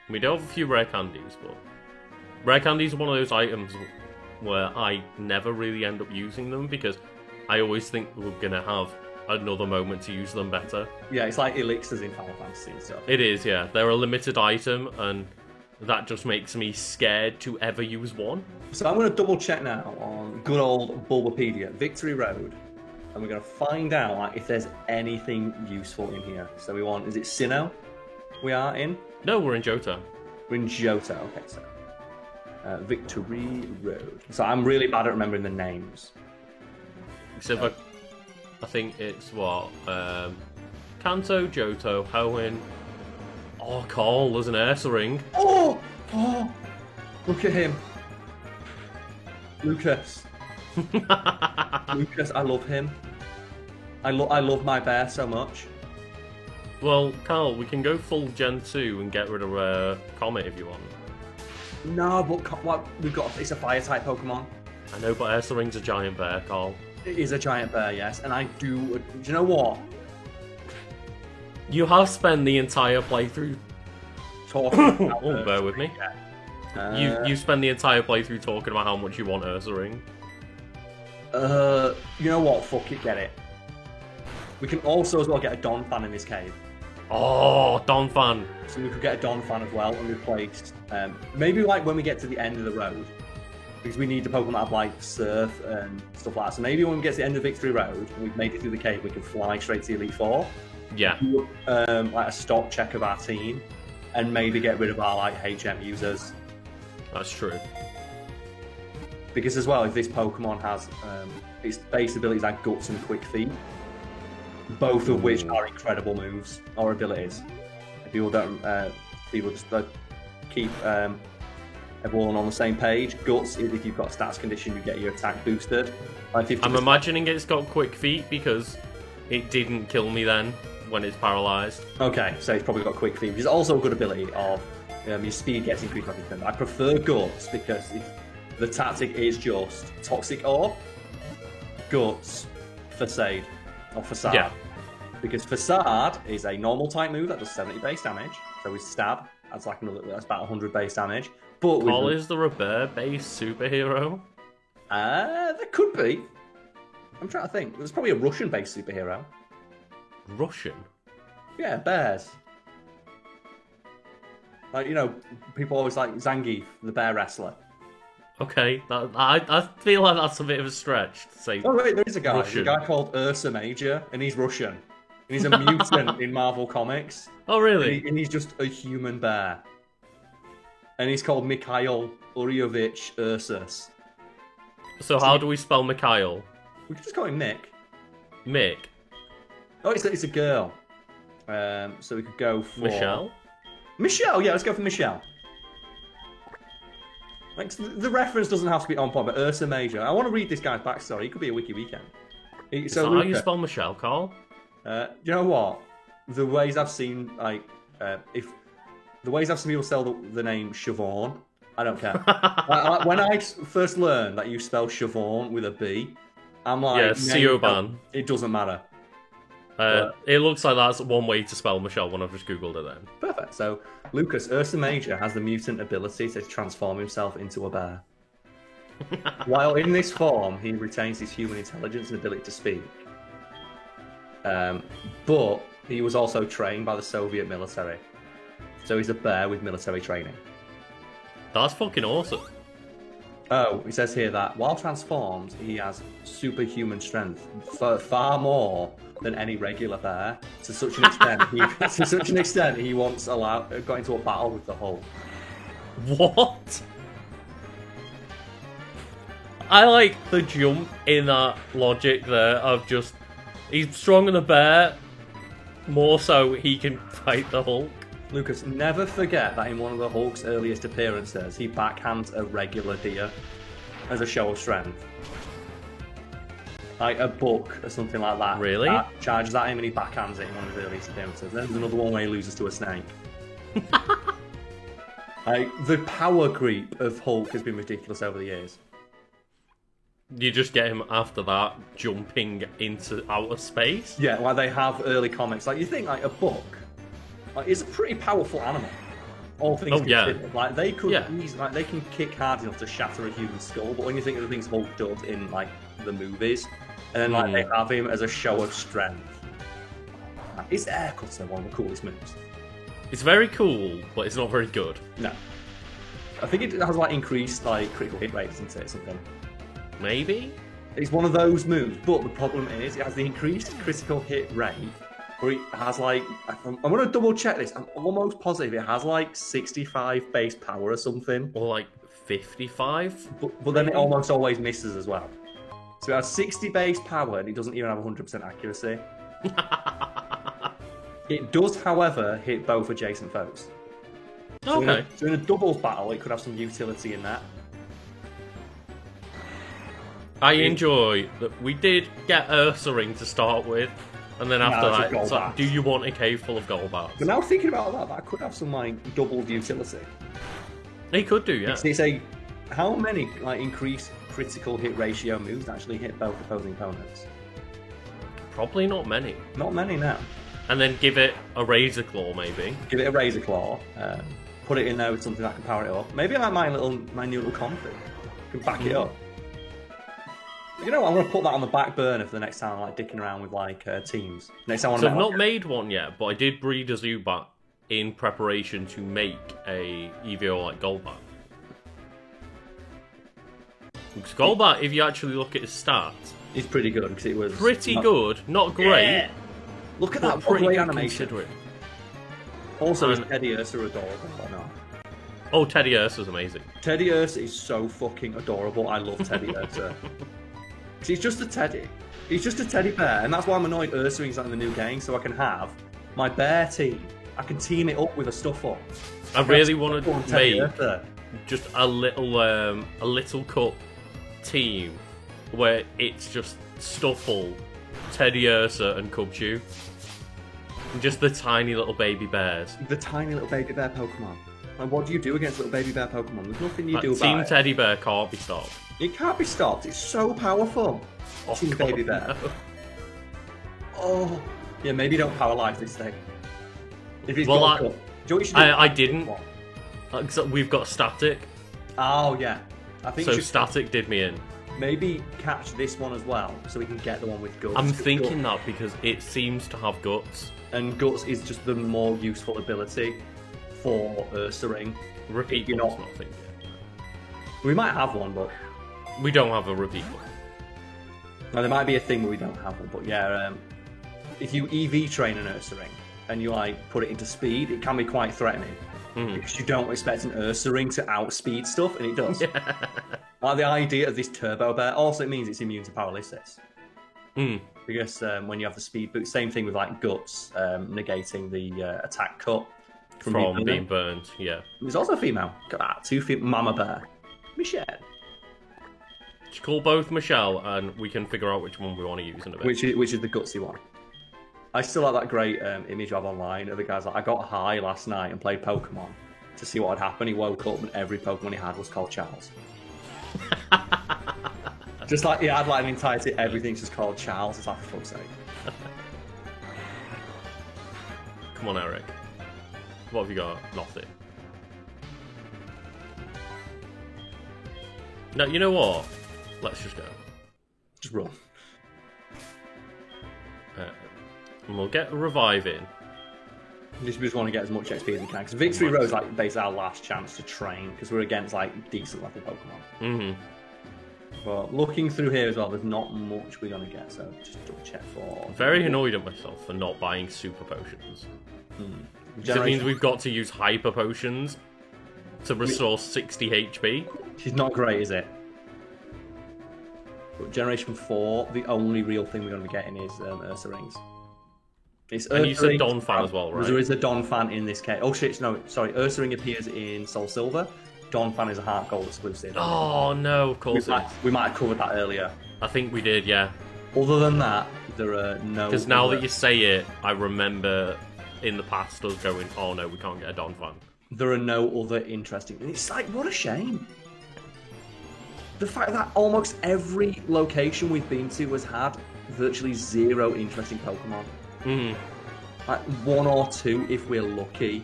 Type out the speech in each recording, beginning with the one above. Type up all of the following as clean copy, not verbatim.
We do have a few rare candies, but rare candies are one of those items where I never really end up using them because I always think we're gonna have another moment to use them better. Yeah, it's like elixirs in Final Fantasy and stuff. It is, yeah. They're a limited item, and that just makes me scared to ever use one. So I'm going to double check now on good old Bulbapedia, Victory Road, and we're going to find out like, if there's anything useful in here. So we want, is it Sinnoh we are in? No, we're in Johto. We're in Johto, okay, so Victory Road. So I'm really bad at remembering the names. Except I think it's what? Kanto, Johto, Hoenn. Oh, Carl, there's an Ursaring. Oh! Look at him. Lucas. Lucas, I love him. I love my bear so much. Well, Carl, we can go full Gen 2 and get rid of Comet if you want. No, but what we've got, it's a fire type Pokemon. I know, but Ursaring's a giant bear, Carl. It is a giant bear, yes, and I do you know what? You have spent the entire playthrough Talking about oh, bear with me. You spend the entire playthrough talking about how much you want Ursaring. You know what? Fuck it, get it. We can also as well get a Donphan in this cave. Oh, Donphan. So we could get a Donphan as well and replace, maybe like when we get to the end of the road. Because we need the Pokemon that have like Surf and stuff like that. So maybe when we get to the end of Victory Road and we've made it through the cave, we can fly straight to the Elite Four. Yeah. Do, like a stock check of our team and maybe get rid of our like HM users. That's true. Because as well, if this Pokemon has its base abilities like Guts and Quick Feet, both of which are incredible moves or abilities. People don't, people just keep everyone on the same page. Guts is if you've got a stats condition, you get your attack boosted by 50%. I'm imagining it's got Quick Feet because it didn't kill me then when it's paralyzed. Okay, so it's probably got Quick Feet, which is also a good ability of your speed gets increased by 50%. I prefer Guts because the tactic is just Toxic Orb, Guts, Facade, or Facade. Yeah. Because Facade is a normal type move that does 70 base damage. So with Stab, that's like that's about 100 base damage. But Paul is there a bear-based superhero? There could be. I'm trying to think. There's probably a Russian-based superhero. Russian? Yeah, bears. Like, you know, people always like Zangief, the bear wrestler. Okay, I feel like that's a bit of a stretch to say. Oh wait, there is a guy. Russian. There's a guy called Ursa Major, and he's Russian. And he's a mutant in Marvel Comics. Oh really? And he's just a human bear. And he's called Mikhail Uryovich Ursus. So how do we spell Mikhail? We could just call him Mick. Mick? Oh, it's a girl. So we could go for Michelle? Michelle, yeah, let's go for Michelle. Like, the reference doesn't have to be on point, but Ursa Major. I want to read this guy's backstory. It could be a wiki weekend. Is that how you spell Michelle, Carl? You know what? The ways I've seen, like, if the ways I've seen people spell the name Siobhan, I don't care. When I first learned that you spell Siobhan with a B, I'm like, yeah, Siobhan. It doesn't matter. It looks like that's one way to spell Michelle when I've just googled it then. Perfect. So, Lucas, Ursa Major has the mutant ability to transform himself into a bear. While in this form, he retains his human intelligence and ability to speak. But he was also trained by the Soviet military. So he's a bear with military training. That's fucking awesome. Oh, it says here that while transformed, he has superhuman strength, far more than any regular bear. To such an extent, he once got into a battle with the Hulk. What? I like the jump in that logic there of just he's stronger than a bear, more so he can fight the Hulk. Lucas, never forget that in one of the Hulk's earliest appearances, he backhands a regular deer as a show of strength. Like a buck or something like that. Really? Charges at him and he backhands it in one of his earliest appearances. Then there's another one where he loses to a snake. Like, the power creep of Hulk has been ridiculous over the years. You just get him after that jumping into outer space? Yeah, like they have early comics. Like, you think, like, a buck, like, is a pretty powerful animal. All things yeah. considered, like they could, Yeah. like they can kick hard enough to shatter a human skull. But when you think of the things Hulk does in like the movies, and then like they have him as a show of strength, his haircuts are one of the coolest moves. It's very cool, but it's not very good. No, I think it has like increased like critical hit rates, isn't it? Something. Maybe? It's one of those moves, but the problem is it has the increased critical hit rate. Or it has like, I'm going to double check this. I'm almost positive it has like 65 base power or something. Or like 55? But then it almost always misses as well. So it has 60 base power and it doesn't even have 100% accuracy. It does, however, hit both adjacent foes. Okay. So in a doubles battle, it could have some utility in that. I enjoy that we did get Ursaring to start with, and then after it's a that, it's Golbat. like, do you want a cave full of Golbats? But now thinking about that could have some like doubled utility. He could do, yeah. It's a how many like increased critical hit ratio moves actually hit both opposing opponents? Probably not many. Not many now. And then give it a Razor Claw, maybe. Give it a Razor Claw. Put it in there with something that can power it up. Maybe like my new little config can back it up. You know what? I'm going to put that on the back burner for the next time I'm like dicking around with like teams. Next time I want So to I've not made one yet, but I did breed a Zubat in preparation to make a EVO like Golbat. Because Golbat, if you actually look at his stats, It's pretty good because it was pretty good, not great. Yeah. Look at but that pretty great good animation. considering. Also, is And- Teddy Ursa adorable or not? Oh, Teddy Ursa's amazing. Teddy Ursa is so fucking adorable. I love Teddy Ursa. 'Cause he's just a teddy. He's just a teddy bear, and that's why I'm annoyed Ursaring's not in the new game, so I can have my bear team. I can team it up with a stuffle. I really want Go on, to Teddy make Ursa. just a little cup team where it's just Stuffle, Teddy Ursa, and Cubchoo. Just the tiny little baby bears. The tiny little baby bear Pokemon. And what do you do against little baby bear Pokemon? There's nothing you Like, do about Team it. Teddy Bear can't be stopped. It can't be stopped. It's so powerful. Oh, Team God, Baby Bear. no. Oh. Yeah, maybe don't power life this thing. If it's Well, got I- a cup. Do you know what you should do? I didn't. So we've got Static, Oh, yeah. I think so you should Static did me in. maybe catch this one as well, so we can get the one with guts. I'm 'Cause thinking Guts- that because it seems to have guts. And guts is just the more useful ability for Ursaring. Repeat You're one's not- not thinking. We might have one, but We don't have a repeat one. no, there might be a thing where we don't have one. But yeah, if you EV train an Ursaring and you like put it into speed, it can be quite threatening. Because you don't expect an Ursaring to outspeed stuff, and it does. Like the idea of this Turbo Bear also it means it's immune to paralysis. Because when you have the speed boost, same thing with like Guts negating the attack cut From being being burned, yeah. There's also a female. Look at that, two female Mama Bear, Michelle, Just call both Michelle, and we can figure out which one we want to use in a bit. which is the gutsy one. I still like that great image of online of the guys like I got high last night and played Pokemon to see what had happened. He woke up and every Pokemon he had was called Charles. Just like he had like an entire everything's just called Charles. It's like for fuck's sake. Come on, Eric. What have you got? Nothing. No, you know what? Let's just go. Just run. And we'll get a revive in. We just want to get as much XP as we can. Because Victory Road is like basically our last chance to train because we're against like decent level Pokemon. But looking through here as well, there's not much we're going to get. So just double check for. Very annoyed at myself for not buying super potions. It means we've got to use hyper potions to restore 60 HP. She's not great, is it? But Generation 4, the only real thing we're going to be getting is Ursa Rings. It's And you said Rings- Donphan as well, right? There is a Donphan in this case. Oh shit, no, sorry. Ursa Ring appears in Soul Silver. Donphan is a Heart Gold exclusive. Oh no, of we, course it might, is. we might have covered that earlier. I think we did, yeah. Other than that, there are no... Because now other- that you say it, I remember in the past us going, oh no, we can't get a Donphan. There are no other interesting... And it's like, what a shame. The fact that almost every location we've been to has had virtually zero interesting Pokemon. Like one or two if we're lucky.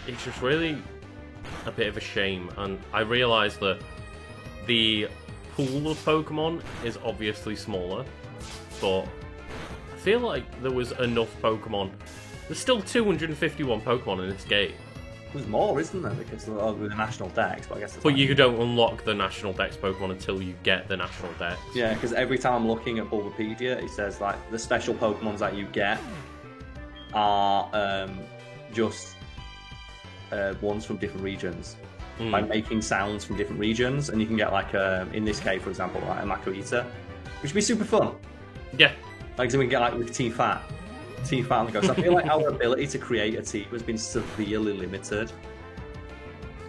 it's just really a bit of a shame, and I realise that the pool of Pokemon is obviously smaller, but I feel like there was enough Pokemon. There's still 251 Pokemon in this game. There's more, isn't there? Because with the National Dex, but I guess. But you don't unlock the National Dex Pokemon until you get the National Dex. Yeah, because every time I'm looking at Bulbapedia, it says like the special Pokemons that you get are just ones from different regions. By making sounds from different regions, and you can get like in this case, for example, like a Makuhita, which would be super fun. Yeah. Like so we can get like with T-Fat on the go. So I feel like our ability to create a team has been severely limited.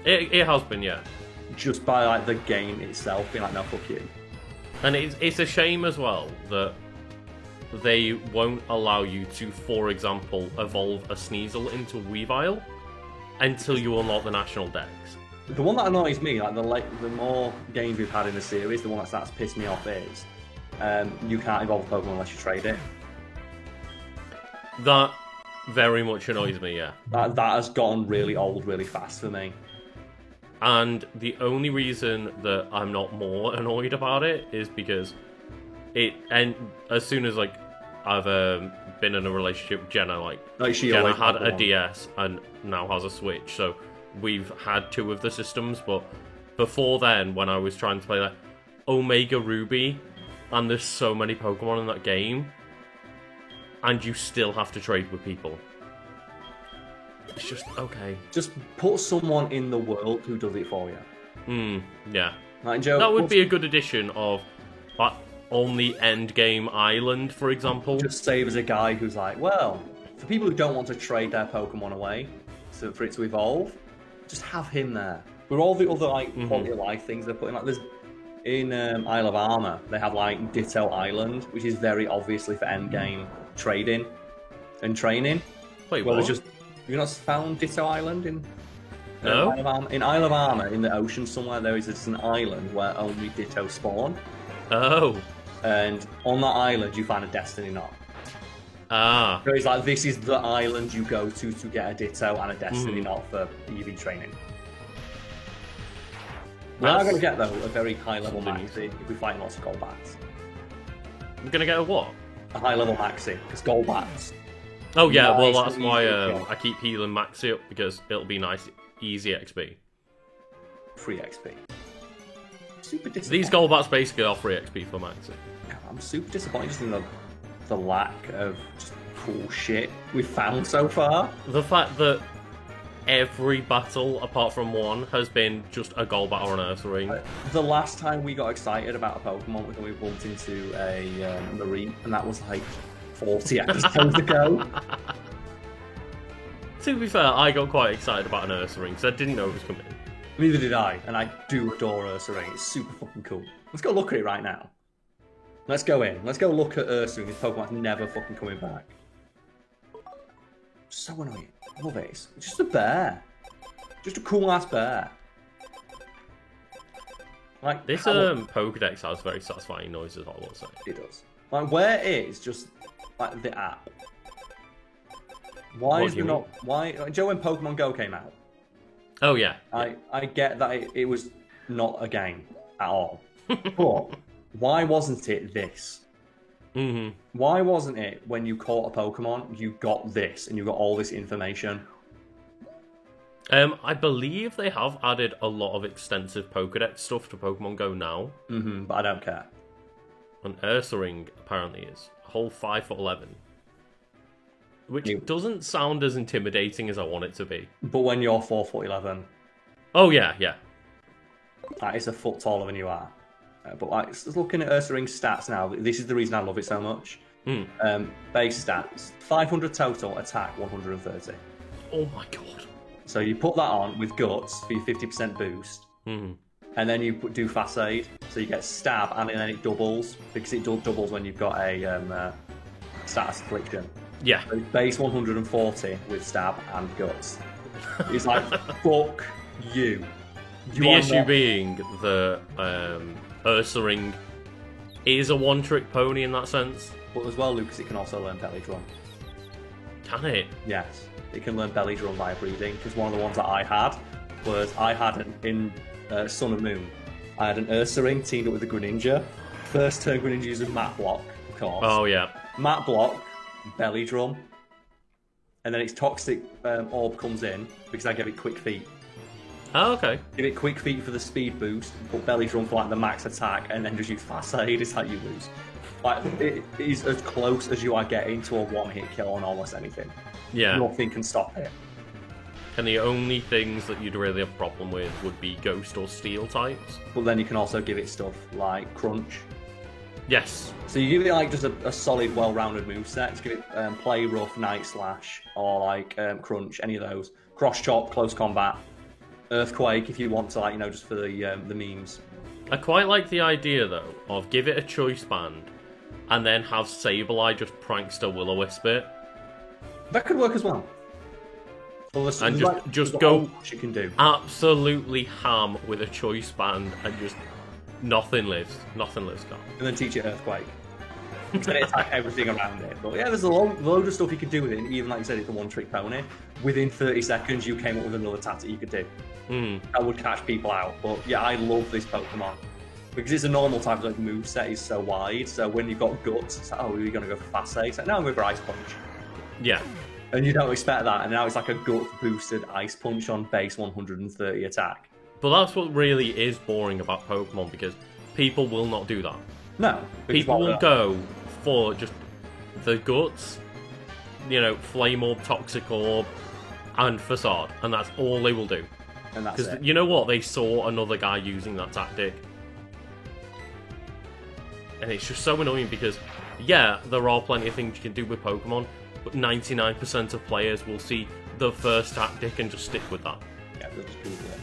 It has been, yeah. Just by like the game itself being like, no, fuck you. And it's a shame as well that they won't allow you to, for example, evolve a Sneasel into Weavile until you unlock the National Dex. The one that annoys me, like the more games we've had in the series, the one that starts to piss me off is you can't evolve a Pokemon unless you trade it. That very much annoys me, yeah. That has gotten really old really fast for me. And the only reason that I'm not more annoyed about it is because and as soon as like I've been in a relationship with Jenna, like Jenna had a DS and now has a Switch, so we've had two of the systems. But before then, when I was trying to play like Omega Ruby, and there's so many Pokemon in that game, and you still have to trade with people. It's just okay. Just put someone in the world who does it for you. Yeah. Like, Joe, that would be a good addition of like on the end game island, for example. Just save as a guy who's like, well, for people who don't want to trade their Pokemon away for it to evolve, just have him there. With all the other like quality of life things they're putting, like there's in Isle of Armor, they have like Ditto Island, which is very obviously for end game trading and training. Wait, well, what? there's just have you not found Ditto Island in No. Isle of Armor? In Isle of Armor, in the ocean somewhere, there is just an island where only Ditto spawn. Oh. And on that island, you find a Destiny Knot. Ah. So it's like, this is the island you go to get a Ditto and a Destiny Knot for EV training. We are going to get, though, a very high-level Maxi if we fight lots of Golbats. We're going to get a what? A high-level Maxi, because Golbats. Oh, yeah, Nice, well, that's why easy, I keep healing Maxi up, because it'll be nice, easy XP. Free XP. Super disappointed. These Golbats basically are free XP for Maxi. I'm super disappointed just in the lack of just cool shit we've found so far. The fact that every battle, apart from one, has been just a Golbat or an Ursaring. The last time we got excited about a Pokemon was when we bumped into a Marine, and that was like 40 episodes ago. To be fair, I got quite excited about an Ursaring, because I didn't know it was coming. Neither did I, and I do adore Ursaring. It's super fucking cool. Let's go look at it right now. Let's go in. Let's go look at Ursaring. This Pokemon's never fucking coming back. So annoying. I love it. It's just a bear. Just a cool ass bear. Like This Pokedex has very satisfying noises, I will say. It does. Like, where is just like the app? Why is there not? Why? Like, Joe, when Pokemon Go came out, oh yeah, I get that it was not a game at all, but why wasn't it this? Mm-hmm. Why wasn't it when you caught a Pokemon, you got this and you got all this information? I believe they have added a lot of extensive Pokedex stuff to Pokemon Go now. But I don't care. And Ursaring apparently is a whole 5'11", which doesn't sound as intimidating as I want it to be. But when you're 4'11", oh yeah, it's a foot taller than you are. But like, looking at Ursaring's stats now, this is the reason I love it so much. Base stats: 500 total, attack 130. Oh my god! So you put that on with Guts for your 50% boost, and then you do Fast Aid, so you get Stab, and then it doubles because it doubles when you've got a status affliction. Yeah. So base 140 with Stab and Guts. It's like fuck you. The issue being the Ursaring is a one-trick pony in that sense. But as well, Lucas, it can also learn Pelly Drum. Can it? Yes, it can learn Belly Drum via breeding, because one of the ones that I had was, in Sun and Moon, I had an Ursaring teamed up with a Greninja. First turn Greninja uses Mat Block, of course. Oh, yeah. Mat Block, Belly Drum, and then its Toxic Orb comes in, because I gave it Quick Feet. Oh, okay. Give it Quick Feet for the speed boost, put Belly Drum for like the max attack, and then just use Fast Aid, is how you lose. Like, it is as close as you are getting to a one-hit kill on almost anything. Yeah. Nothing can stop it. And the only things that you'd really have a problem with would be Ghost or Steel types. But then you can also give it stuff like Crunch. Yes. So you give it like just a solid, well-rounded moveset. Just give it Play Rough, Night Slash, or like Crunch, any of those. Cross Chop, Close Combat, Earthquake if you want to, like, you know, just for the memes. I quite like the idea though of give it a choice band, and then have Sableye just prankster Will-O-Wisp it. That could work as well. And just go you can do. absolutely ham with a choice band and just nothing lives, Carl. And then teach it Earthquake. And attack everything around it. But yeah, there's a load of stuff you could do with it. And even like you said, it's a one-trick pony. Within 30 seconds, you came up with another tactic you could do. That would catch people out. But yeah, I love this Pokemon. Because it's a normal type, like moveset is so wide. So when you've got Guts, it's like, oh, are you going to go for Fast Aid? It's like, no, I'm going for Ice Punch. Yeah. And you don't expect that, and now it's like a gut-boosted Ice Punch on base 130 attack. But that's what really is boring about Pokemon, because people will not do that. No. People will go for just the Guts, you know, Flame Orb, Toxic Orb, and Facade, and that's all they will do. And that's it. You know what? They saw another guy using that tactic. And it's just so annoying because, yeah, there are plenty of things you can do with Pokemon, but 99% of players will see the first tactic and just stick with that. Yeah, they'll just Google it.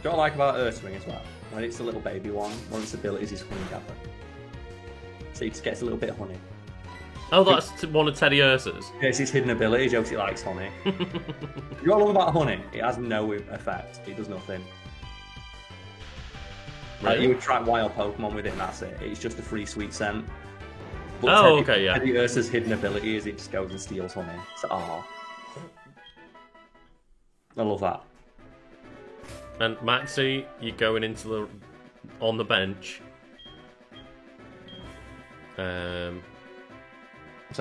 What I like about Ursaring as well, when it's a little baby one of its abilities is Honey Gather. So it just gets a little bit of honey. Oh, that's one of Teddy Ursa's? Yeah, it's its hidden ability, jokes it likes honey. You got to love about honey, it has no effect, it does nothing. Really? You would track wild Pokemon with it and that's it. It's just a free sweet scent. But okay, yeah. Teddy Ursa's hidden ability is it just goes and steals honey. So, I love that. And Maxie, you're going into on the bench. So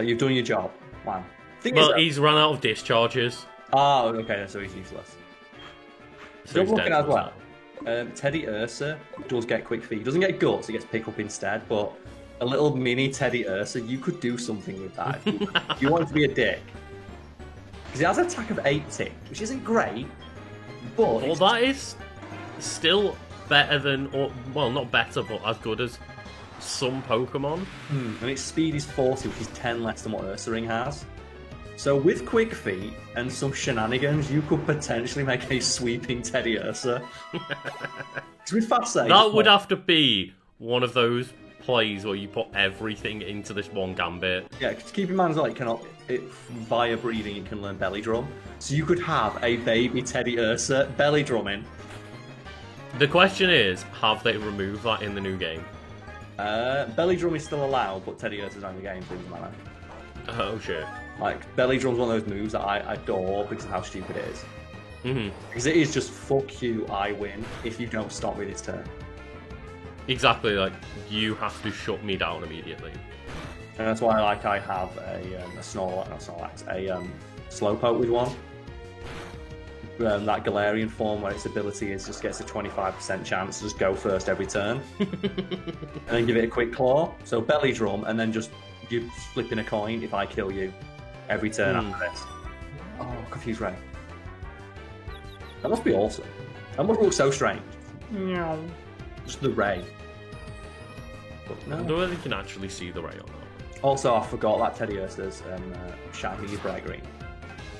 you've done your job. Wow. Well, he's run out of discharges. Oh, okay, so he's useless. So he's looking as well. Teddy Ursa does get Quick Feet. He doesn't get Guts, he gets Pick Up instead, but a little mini Teddy Ursa, you could do something with that if you want to be a dick. Because he has an attack of 80, which isn't great, but... Well, that is still better than, or well, not better, but as good as some Pokemon. And its speed is 40, which is 10 less than what Ursaring has. So with Quick Feet and some shenanigans, you could potentially make a sweeping Teddy Ursa. Because with Fast Aid... That would have to be one of those plays where you put everything into this one Gambit. Yeah, just keep in mind as well, via breeding, it can learn Belly Drum. So you could have a baby Teddy Ursa Belly Drumming. The question is, have they removed that in the new game? Belly Drum is still allowed, but Teddy Ursa's on the game, so it doesn't matter. Oh, shit. Like, Belly Drum's one of those moves that I adore because of how stupid it is. Because it is just, fuck you, I win, if you don't stop me this turn. Exactly, like, you have to shut me down immediately. And that's why I have a Slowpoke with one. That Galarian form where its ability is just gets a 25% chance to just go first every turn. And then give it a Quick Claw. So Belly Drum, and then just you flipping a coin if I kill you every turn after this. Oh, Confused Ray. That must be awesome. That must look so strange. Just the Ray. But no. I don't know whether you can actually see the Ray or not. Also, I forgot that Teddy Ursa's shiny is bright green.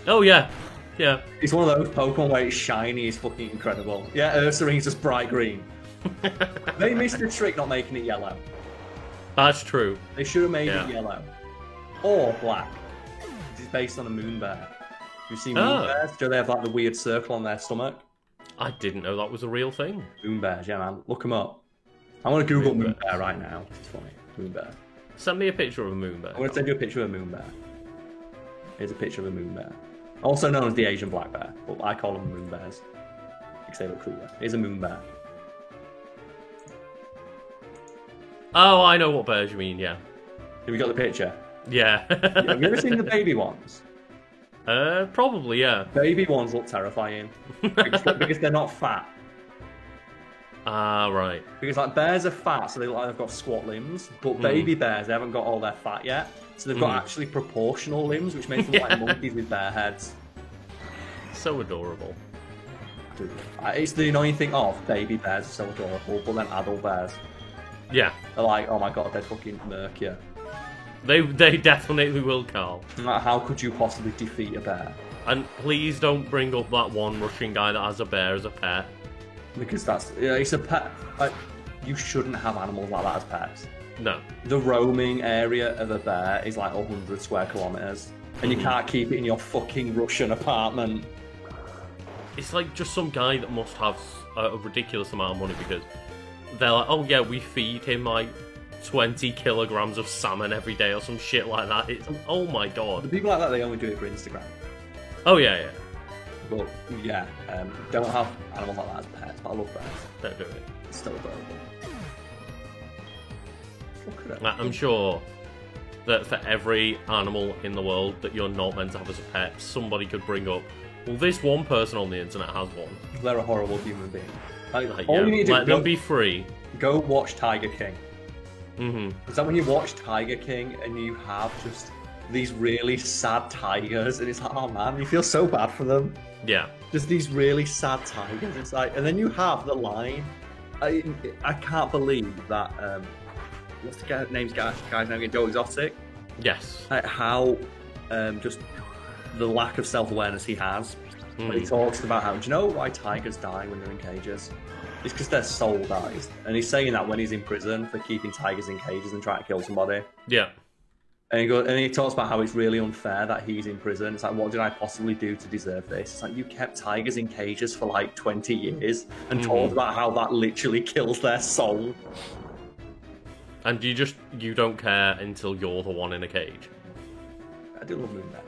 Oh, yeah. Yeah. It's one of those Pokemon where it's shiny is fucking incredible. Yeah, Ursaring's just bright green. They missed the trick not making it yellow. That's true. They should have made it yellow. Or black. It's based on a moon bear. You see moon bears? Do they have like the weird circle on their stomach? I didn't know that was a real thing. Moon bears, yeah man. Look them up. I'm going to Google moon bear right now. It's funny. Moon bear. Send me a picture of a moon bear. I'm going to send you a picture of a moon bear. Here's a picture of a moon bear. Also known as the Asian black bear, but I call them moon bears. Because they look cooler. Here's a moon bear. Oh, I know what bears you mean, yeah. Have you got the picture? Yeah. Have you ever seen the baby ones? Probably, yeah. Baby ones look terrifying. because they're not fat. Ah, right. Because like bears are fat, so they've got squat limbs, but baby bears, they haven't got all their fat yet. So they've got actually proportional limbs, which makes them look like monkeys with bare heads. So adorable. It's the annoying thing of baby bears are so adorable, but then adult bears Yeah. are like, oh my god, they fucking murk you. They definitely will, Carl. Like, how could you possibly defeat a bear? And please don't bring up that one Russian guy that has a bear as a pet. Because it's a pet. Like, you shouldn't have animals like that as pets. No. The roaming area of a bear is like 100 square kilometers, and you can't keep it in your fucking Russian apartment. It's like just some guy that must have a ridiculous amount of money because they're like, oh yeah, we feed him like 20 kilograms of salmon every day or some shit like that. It's, oh my The god. people like that, they only do it for Instagram. Oh yeah, yeah. But yeah, don't have animals like that as pets. But I love bears. Don't do it. It's still adorable. Look at it. I'm sure that for every animal in the world that you're not meant to have as a pet, somebody could bring up, well, this one person on the internet has one. They're a horrible human being. Like, all yeah, you need to let do, them be free. go watch Tiger King. Mm-hmm. Is that when you watch Tiger King and you have just these really sad tigers, and it's like, oh man, you feel so bad for them. Yeah. Just these really sad tigers. It's like, and then you have the line. I can't believe that. What's the guy's name again? Joe Exotic. Yes. Like how just the lack of self-awareness he has. When he talks about how, do you know why tigers die when they're in cages? It's because their soul dies. And he's saying that when he's in prison for keeping tigers in cages and trying to kill somebody. Yeah. And he talks about how it's really unfair that he's in prison. It's like, what did I possibly do to deserve this? It's like, you kept tigers in cages for like 20 years and talked about how that literally kills their soul. And you don't care until you're the one in a cage. I do love moon bears.